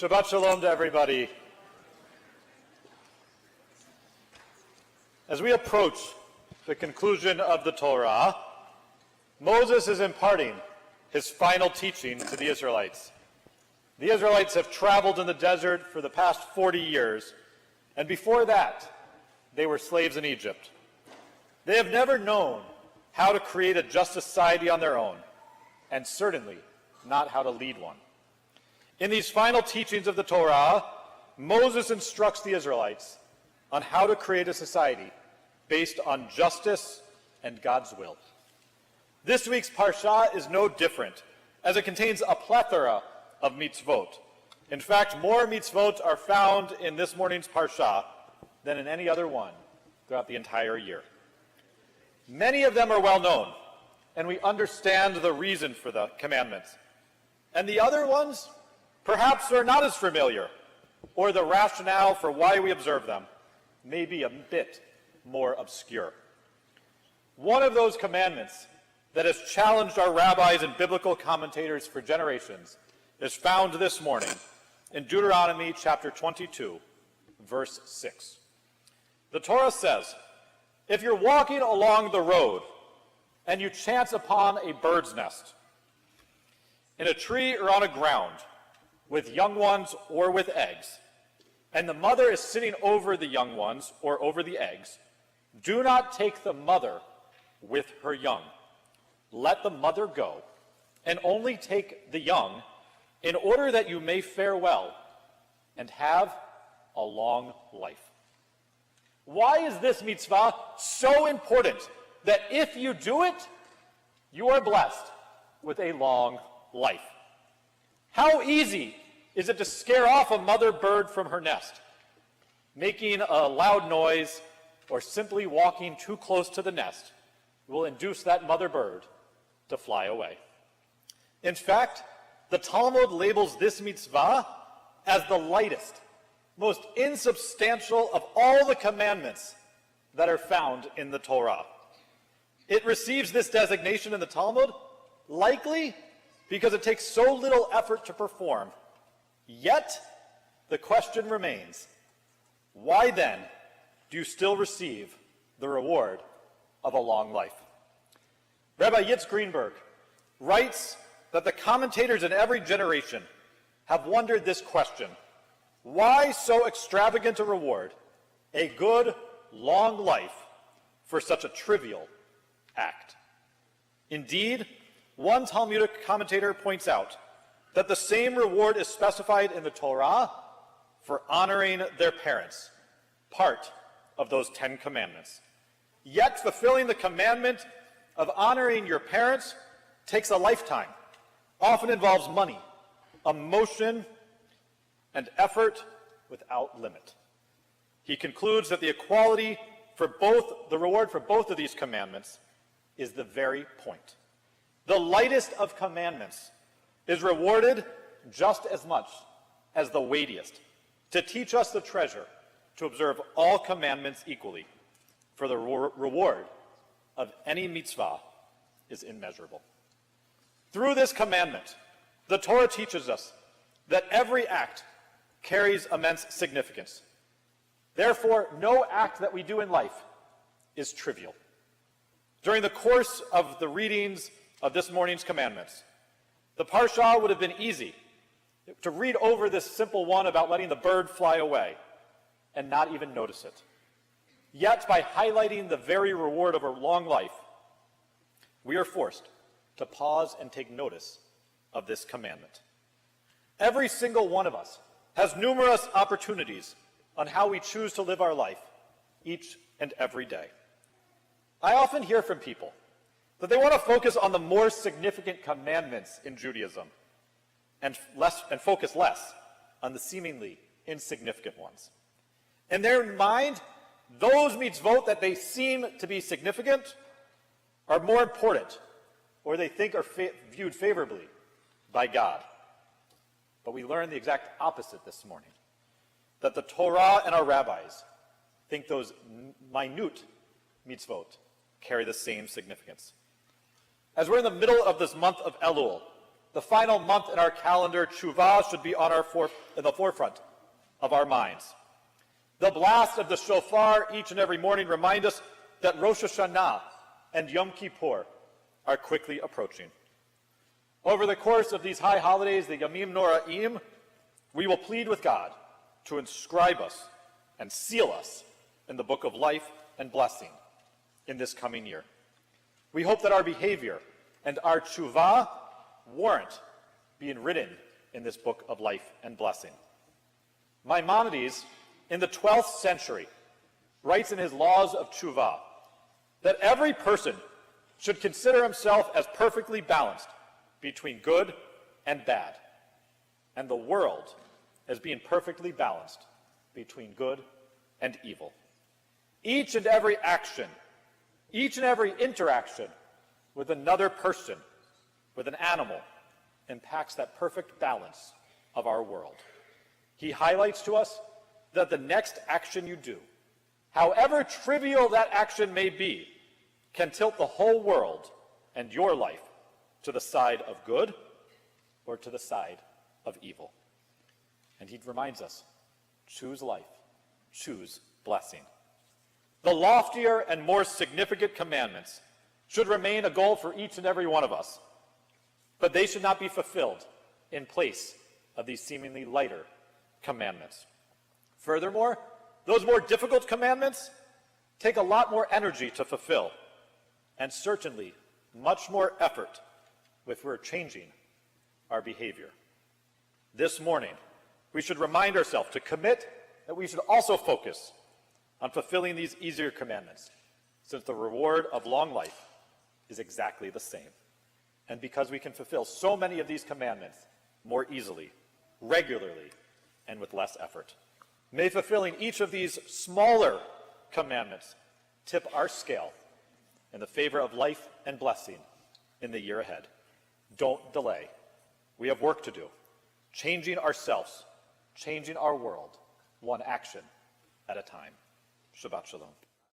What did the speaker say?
Shabbat Shalom to everybody. As we approach the conclusion of the Torah, Moses is imparting his final teaching to the Israelites. The Israelites have traveled in the desert for the past 40 years, and before that, they were slaves in Egypt. They have never known how to create a just society on their own, and certainly not how to lead one. In these final teachings of the Torah, Moses instructs the Israelites on how to create a society based on justice and God's will. This week's Parsha is no different, as it contains a plethora of mitzvot. In fact, more mitzvot are found in this morning's Parsha than in any other one throughout the entire year. Many of them are well known, and we understand the reason for the commandments. And the other ones, perhaps, are not as familiar, or the rationale for why we observe them may be a bit more obscure. One of those commandments that has challenged our rabbis and biblical commentators for generations is found this morning in Deuteronomy chapter 22, verse 6. The Torah says, "If you're walking along the road and you chance upon a bird's nest in a tree or on a ground with young ones or with eggs, and the mother is sitting over the young ones or over the eggs, do not take the mother with her young. Let the mother go, and only take the young, in order that you may fare well and have a long life." Why is this mitzvah so important that if you do it, you are blessed with a long life? How easy is it to scare off a mother bird from her nest? Making a loud noise or simply walking too close to the nest will induce that mother bird to fly away. In fact, the Talmud labels this mitzvah as the lightest, most insubstantial of all the commandments that are found in the Torah. It receives this designation in the Talmud likely because it takes so little effort to perform. Yet, the question remains, why then do you still receive the reward of a long life? Rabbi Yitz Greenberg writes that the commentators in every generation have wondered this question: why so extravagant a reward, a good, long life, for such a trivial act? Indeed, one Talmudic commentator points out that the same reward is specified in the Torah for honoring their parents, part of those 10 commandments. Yet fulfilling the commandment of honoring your parents takes a lifetime, often involves money, emotion, and effort without limit. He concludes that the equality for both, the reward for both of these commandments is the very point. The lightest of commandments is rewarded just as much as the weightiest, to teach us the treasure to observe all commandments equally, for the reward of any mitzvah is immeasurable. Through this commandment, the Torah teaches us that every act carries immense significance. Therefore, no act that we do in life is trivial. During the course of the readings of this morning's commandments, the Parsha would have been easy to read over this simple one about letting the bird fly away and not even notice it. Yet, by highlighting the very reward of a long life, we are forced to pause and take notice of this commandment. Every single one of us has numerous opportunities on how we choose to live our life each and every day. I often hear from people that they want to focus on the more significant commandments in Judaism and focus less on the seemingly insignificant ones. In their mind, those mitzvot that they seem to be significant are more important, or they think are viewed favorably by God. But we learn the exact opposite this morning, that the Torah and our rabbis think those minute mitzvot carry the same significance. As we're in the middle of this month of Elul, the final month in our calendar, Tshuva should be on in the forefront of our minds. The blast of the shofar each and every morning remind us that Rosh Hashanah and Yom Kippur are quickly approaching. Over the course of these high holidays, the Yamim Noraim, we will plead with God to inscribe us and seal us in the book of life and blessing in this coming year. We hope that our behavior and our tshuva warrant being written in this book of life and blessing. Maimonides, in the 12th century, writes in his Laws of Tshuva that every person should consider himself as perfectly balanced between good and bad, and the world as being perfectly balanced between good and evil. Each and every action, each and every interaction with another person, with an animal, impacts that perfect balance of our world. He highlights to us that the next action you do, however trivial that action may be, can tilt the whole world and your life to the side of good or to the side of evil. And he reminds us, choose life, choose blessing. The loftier and more significant commandments should remain a goal for each and every one of us, but they should not be fulfilled in place of these seemingly lighter commandments. Furthermore, those more difficult commandments take a lot more energy to fulfill, and certainly much more effort if we're changing our behavior. This morning, we should remind ourselves to commit that we should also focus on fulfilling these easier commandments, since the reward of long life is exactly the same. And because we can fulfill so many of these commandments more easily, regularly, and with less effort. May fulfilling each of these smaller commandments tip our scale in the favor of life and blessing in the year ahead. Don't delay. We have work to do, changing ourselves, changing our world, one action at a time. Shabbat Shalom.